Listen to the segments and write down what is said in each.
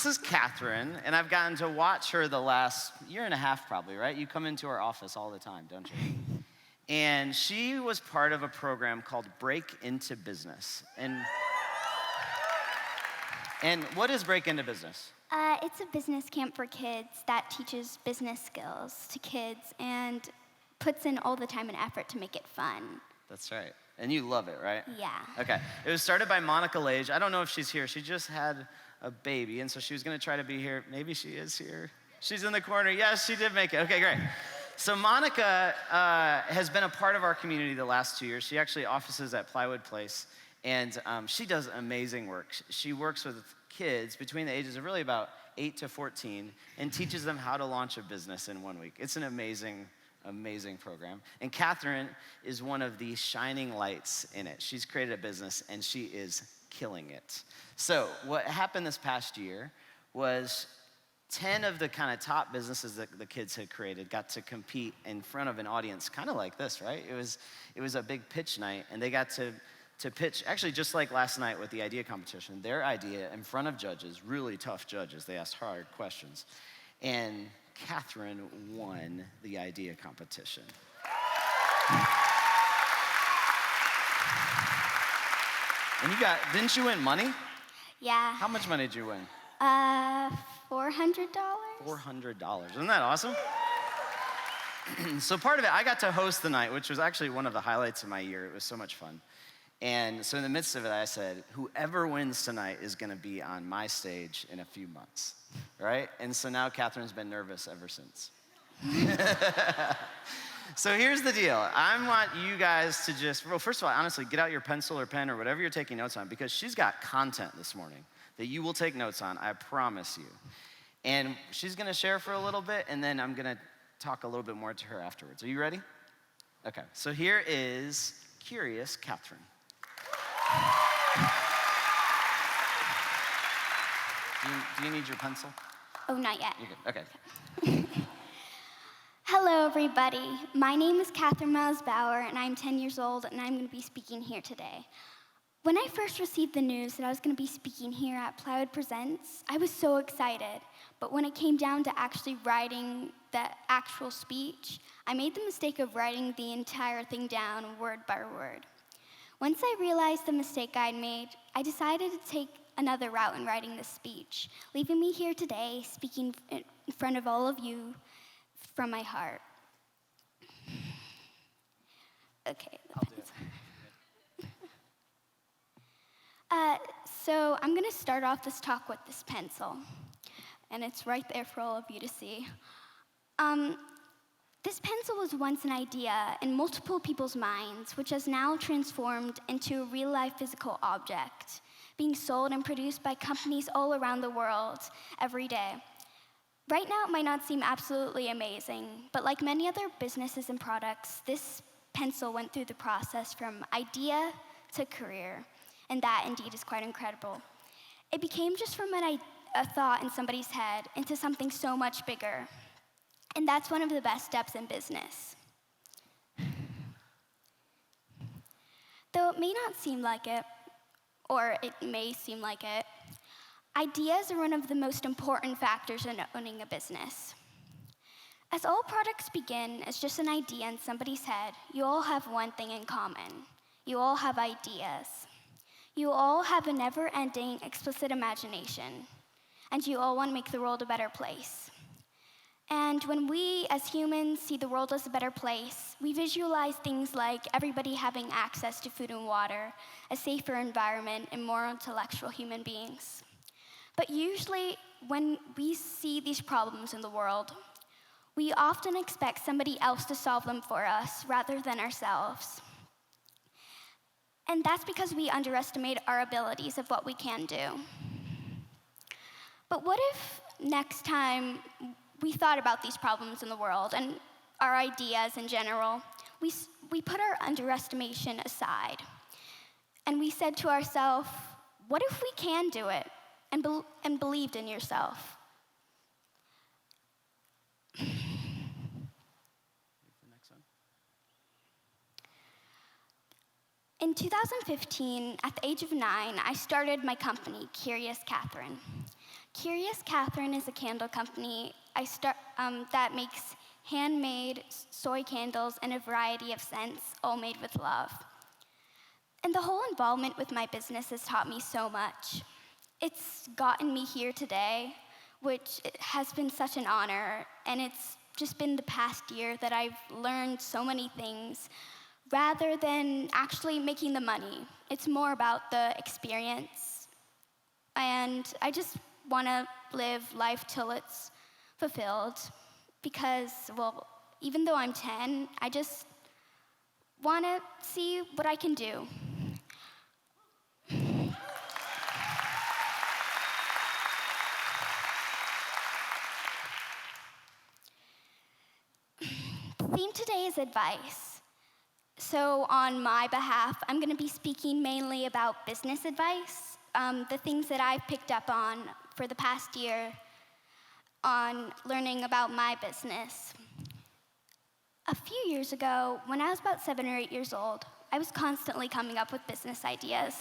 This is Kathryn, and I've gotten to watch her the last year and a half probably, right? You come into our office all the time, don't you? And she was part of a program called Break Into Business. And what is Break Into Business? It's a business camp for kids that teaches business skills to kids and puts in all the time and effort to make it fun. That's right. And you love it, right? Yeah. Okay. It was started by Monica Lage. I don't know if she's here. She just had a baby, and so she was going to try to be here. Maybe she is here. She's in the corner. Yes, she did make it. Okay, great. So Monica has been a part of our community the last 2 years. She actually offices at Plywood Place, and she does amazing work. She works with kids between the ages of really about 8 to 14 and teaches them how to launch a business in 1 week. It's an amazing program. And Kathryn is one of the shining lights in it. She's created a business, and she is killing it. So what happened this past year was 10 of the kind of top businesses that the kids had created got to compete in front of an audience kind of like this, right? It was a big pitch night, and they got to pitch, actually just like last night with the idea competition, their idea in front of judges, really tough judges. They asked hard questions. And Kathryn won the idea competition. And didn't you win money? Yeah. How much money did you win? $400. $400. Isn't that awesome? So part of it, I got to host the night, which was actually one of the highlights of my year. It was so much fun. And so in the midst of it, I said, whoever wins tonight is going to be on my stage in a few months, right? And so now Kathryn's been nervous ever since. So here's the deal. I want you guys to first of all, honestly, get out your pencil or pen or whatever you're taking notes on, because she's got content this morning that you will take notes on, I promise you. And she's going to share for a little bit, and then I'm going to talk a little bit more to her afterwards. Are you ready? Okay, so here is Curious Kathryn. Do you need your pencil? Oh, not yet. You're good. Okay. Hello, everybody. My name is Kathryn Bauer, and I'm 10 years old, and I'm going to be speaking here today. When I first received the news that I was going to be speaking here at Plywood Presents, I was so excited. But when it came down to actually writing the actual speech, I made the mistake of writing the entire thing down word by word. Once I realized the mistake I'd made, I decided to take another route in writing this speech, leaving me here today speaking in front of all of you from my heart. Okay. So I'm going to start off this talk with this pencil, and it's right there for all of you to see. This pencil was once an idea in multiple people's minds, which has now transformed into a real-life physical object, being sold and produced by companies all around the world every day. Right now, it might not seem absolutely amazing, but like many other businesses and products, this pencil went through the process from idea to career, and that indeed is quite incredible. It became just from a thought in somebody's head into something so much bigger, and that's one of the best steps in business. Though it may not seem like it, or it may seem like it, ideas are one of the most important factors in owning a business. As all products begin as just an idea in somebody's head, you all have one thing in common. You all have ideas. You all have a never-ending, explicit imagination, and you all want to make the world a better place. And when we, as humans, see the world as a better place, we visualize things like everybody having access to food and water, a safer environment, and more intellectual human beings. But usually, when we see these problems in the world, we often expect somebody else to solve them for us rather than ourselves. And that's because we underestimate our abilities of what we can do. But what if next time we thought about these problems in the world and our ideas in general, we put our underestimation aside, and we said to ourselves, what if we can do it, and believed in yourself? In 2015, at the age of 9, I started my company, Curious Kathryn. Curious Kathryn is a candle company that makes handmade soy candles in a variety of scents, all made with love. And the whole involvement with my business has taught me so much. It's gotten me here today, which has been such an honor, and it's just been the past year that I've learned so many things rather than actually making the money. It's more about the experience, and I just want to live life till it's fulfilled because, well, even though I'm 10, I just want to see what I can do. The theme today is advice. So on my behalf, I'm going to be speaking mainly about business advice, the things that I've picked up on for the past year on learning about my business. A few years ago, when I was about 7 or 8 years old, I was constantly coming up with business ideas.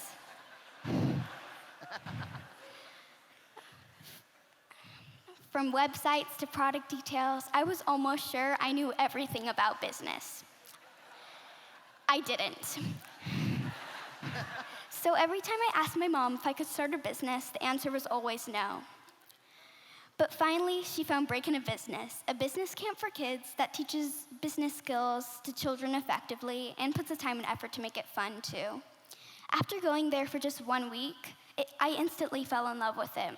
From websites to product details, I was almost sure I knew everything about business. I didn't. So every time I asked my mom if I could start a business, the answer was always no. But finally, she found Break in a business camp for kids that teaches business skills to children effectively and puts the time and effort to make it fun too. After going there for just 1 week, I instantly fell in love with it.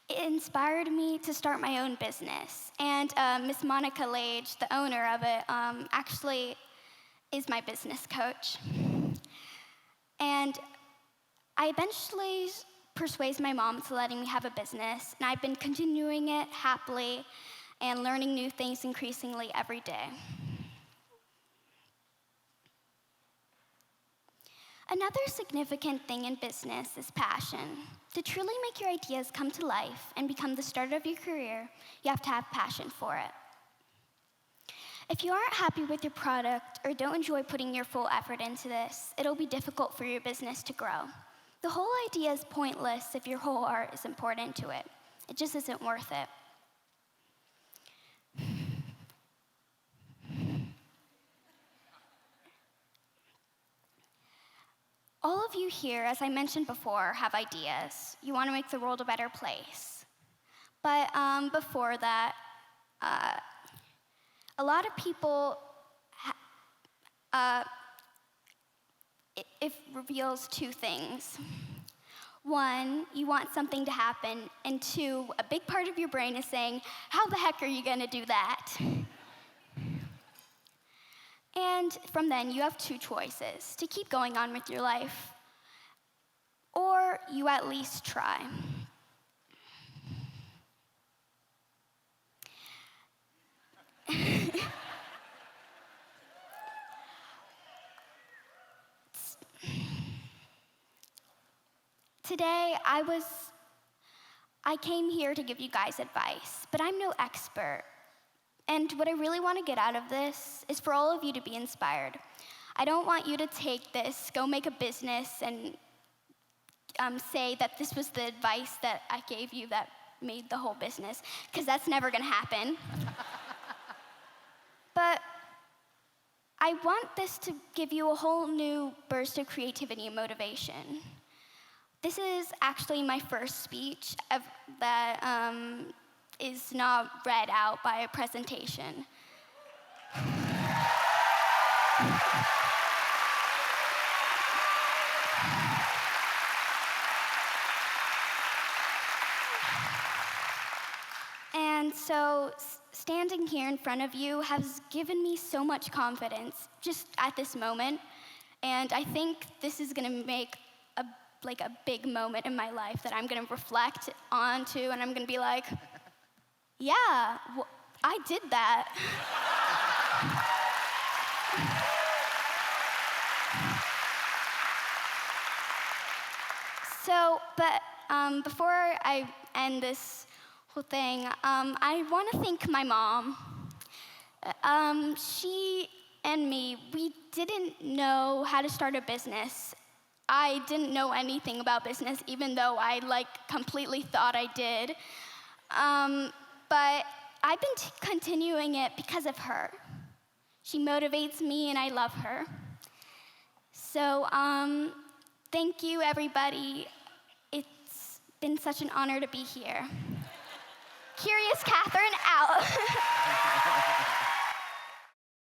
It inspired me to start my own business, and Miss Monica Lage, the owner of it, actually is my business coach. And I eventually persuaded my mom to letting me have a business, and I've been continuing it happily and learning new things increasingly every day. Another significant thing in business is passion. To truly make your ideas come to life and become the start of your career, you have to have passion for it. If you aren't happy with your product or don't enjoy putting your full effort into this, it'll be difficult for your business to grow. The whole idea is pointless if your whole heart isn't poured into it. It just isn't worth it. All of you here, as I mentioned before, have ideas. You want to make the world a better place. But before that, a lot of people, it reveals two things. One, you want something to happen, and two, a big part of your brain is saying, how the heck are you going to do that? And from then, you have two choices: to keep going on with your life, or you at least try. Today, I came here to give you guys advice, but I'm no expert. And what I really want to get out of this is for all of you to be inspired. I don't want you to take this, go make a business, and say that this was the advice that I gave you that made the whole business, because that's never going to happen. But I want this to give you a whole new burst of creativity and motivation. This is actually my first speech that is not read out by a presentation. And so standing here in front of you has given me so much confidence just at this moment. And I think this is going to make a big moment in my life that I'm going to reflect onto, and I'm going to be like, yeah, I did that. So, but before I end this whole thing, I want to thank my mom. She and me, we didn't know how to start a business I didn't know anything about business, even though I completely thought I did. But I've been continuing it because of her. She motivates me, and I love her. So thank you, everybody. It's been such an honor to be here. Curious Kathryn out.